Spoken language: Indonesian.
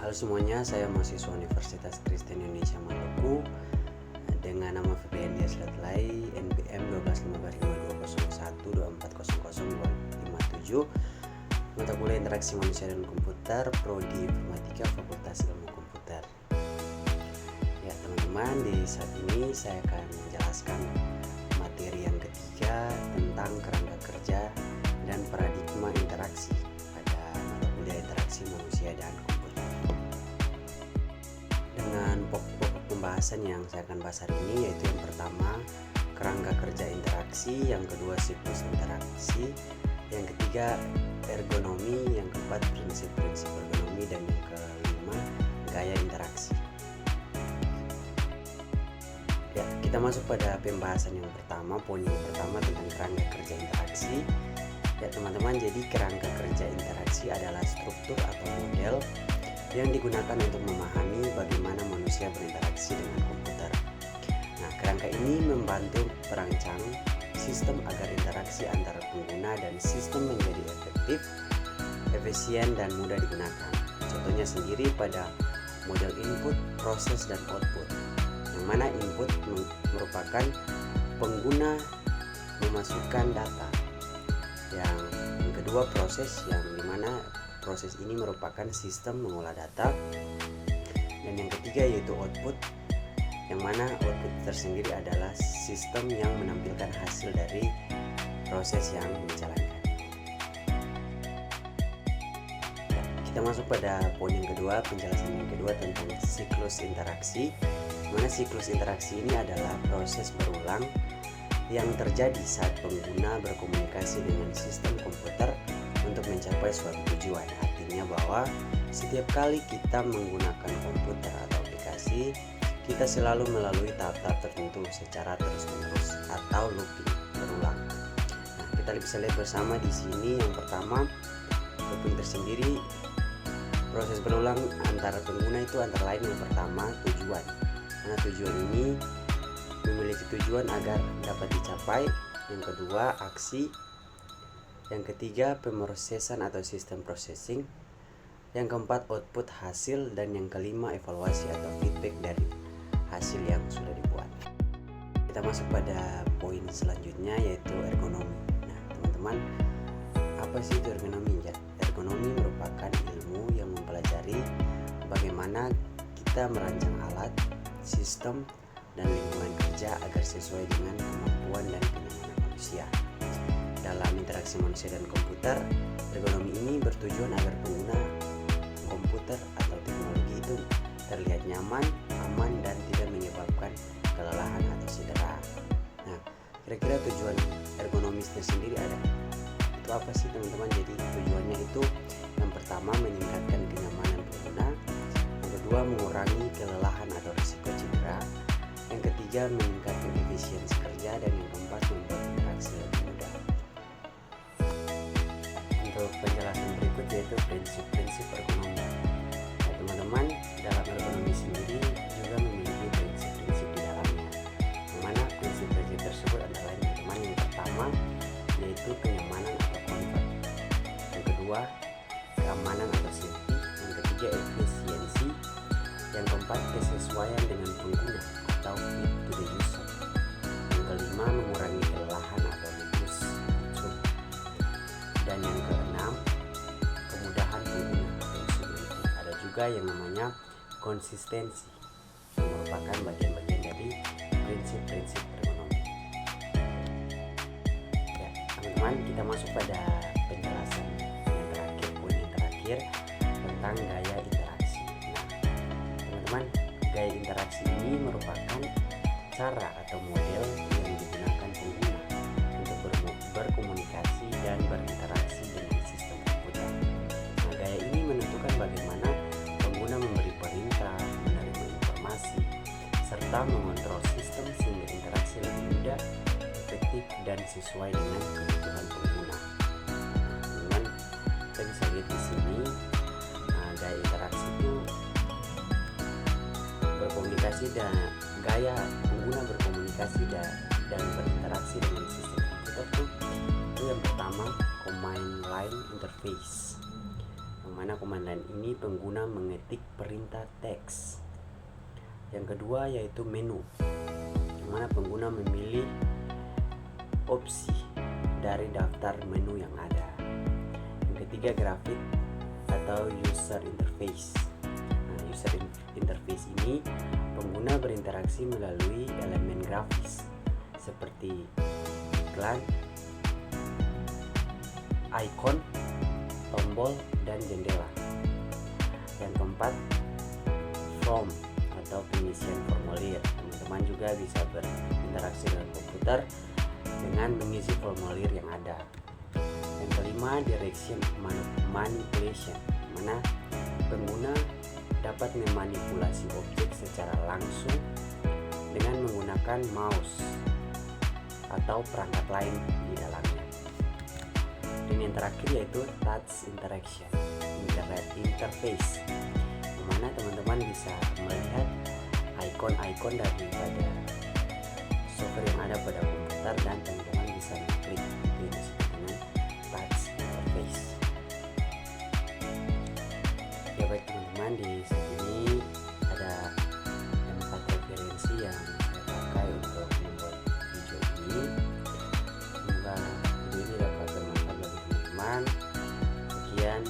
Halo semuanya, saya mahasiswa Universitas Kristen Indonesia Maluku dengan nama VPN Diaslatlai NPM 12155201240057 mata kuliah Interaksi Manusia dan Komputer Prodi Informatika Fakultas Ilmu Komputer. Ya teman-teman, di saat ini saya akan menjelaskan materi yang ketiga tentang kerangka kerja dan paradigma interaksi pada mata kuliah Interaksi Manusia dan Komputer. Dengan pokok-pokok pembahasan yang saya akan bahas hari ini, yaitu yang pertama kerangka kerja interaksi, yang kedua siklus interaksi, yang ketiga ergonomi, yang keempat prinsip-prinsip ergonomi, dan yang kelima gaya interaksi. Ya, kita masuk pada pembahasan yang pertama, poin yang pertama tentang kerangka kerja interaksi. Ya teman-teman, jadi kerangka kerja interaksi adalah struktur atau model yang digunakan untuk memahami bagaimana manusia berinteraksi dengan komputer. Nah, kerangka ini membantu perancang sistem agar interaksi antara pengguna dan sistem menjadi efektif, efisien, dan mudah digunakan. Contohnya sendiri pada model input, proses, dan output, yang mana input merupakan pengguna memasukkan data, yang kedua proses, yang dimana proses ini merupakan sistem mengolah data, dan yang ketiga yaitu output, yang mana output tersendiri adalah sistem yang menampilkan hasil dari proses yang dijalankan. Kita masuk pada poin yang kedua, penjelasan yang kedua tentang siklus interaksi, mana siklus interaksi ini adalah proses berulang yang terjadi saat pengguna berkomunikasi dengan sistem komputer untuk mencapai suatu tujuan. Artinya bahwa setiap kali kita menggunakan komputer atau aplikasi, kita selalu melalui tahap-tahap tertentu secara terus-menerus atau looping berulang. Nah, kita bisa lihat bersama di sini. Yang pertama, looping tersendiri proses berulang antara pengguna itu antara lain yang pertama tujuan. Karena tujuan ini memiliki tujuan agar dapat dicapai. Yang kedua, aksi. Yang ketiga, pemrosesan atau sistem processing. Yang keempat, output hasil. Dan yang kelima, evaluasi atau feedback dari hasil yang sudah dibuat. Kita masuk pada poin selanjutnya, yaitu ergonomi. Nah teman-teman, apa sih itu ergonomi? Ya, ergonomi merupakan ilmu yang mempelajari bagaimana kita merancang alat, sistem, dan lingkungan kerja agar sesuai dengan kemampuan dan kenyamanan manusia. Dalam interaksi manusia dan komputer, ergonomi ini bertujuan agar pengguna komputer atau teknologi itu terlihat nyaman, aman, dan tidak menyebabkan kelelahan atau cedera. Nah, kira-kira tujuan ergonomisnya sendiri ada. Itu apa sih teman-teman? Jadi tujuannya itu yang pertama meningkatkan kenyamanan pengguna, yang kedua mengurangi kelelahan atau risiko cedera, yang ketiga meningkatkan efisiensi kerja, dan yang keempat membuat interaksi lebih mudah. Untuk penjelasan berikut yaitu prinsip-prinsip ergonomi. Nah, teman-teman, dalam ergonomi sendiri juga memiliki prinsip-prinsip di dalamnya. Yang mana prinsip-prinsip tersebut adalah teman-teman, yang pertama yaitu kenyamanan atau comfort. Yang kedua, keamanan atau safety. Yang ketiga, efisiensi. Yang keempat, kesesuaian dengan pengguna atau fit to the user. Yang kelima, mengurangi kelelahan atau reduce friction. Dan yang keenam, kemudahan pengguna atau usability. Ada juga yang namanya konsistensi, yang merupakan bagian-bagian dari prinsip-prinsip ergonomi. Ya, teman-teman, kita masuk pada penjelasan yang terakhir, poin yang terakhir tentang gaya interaksi. Nah, teman-teman, gaya interaksi ini merupakan cara atau model yang digunakan pengguna untuk berkomunikasi dan berinteraksi dengan sistem komputer. Nah, gaya ini menentukan bagaimana pengguna memberi perintah, menerima informasi, serta mengontrol sistem sehingga interaksi lebih mudah, efektif, dan sesuai dengan kebutuhan pengguna. Nah, teman-teman, kita bisa lihat di sini, gaya interaksi itu berkomunikasi dan gaya pengguna berkomunikasi dan berinteraksi dengan sistem komputer itu yang pertama command line interface, yang yang mana komandan ini pengguna mengetik perintah teks. Yang kedua yaitu menu, yang mana pengguna memilih opsi dari daftar menu yang ada. Yang ketiga grafik atau user interface. Nah, user interface ini pengguna berinteraksi melalui elemen grafis seperti iklan, icon, tombol, dan jendela. Yang keempat, form atau pengisian formulir. Teman-teman juga bisa berinteraksi dengan komputer dengan mengisi formulir yang ada. Yang kelima, direction manipulation, mana pengguna dapat memanipulasi objek secara langsung dengan menggunakan mouse atau perangkat lain di dalamnya. Dan yang terakhir yaitu touch interaction interface, di mana teman-teman bisa melihat ikon-ikon daripada software yang ada pada komputer dan teman-teman bisa mengklik yang disebut dengan touch interface. Ya baik teman-teman, di sini ada 4 referensi yang saya pakai untuk membuat video ini. Semoga video ini dapat bermanfaat bagi teman-teman. Sekian.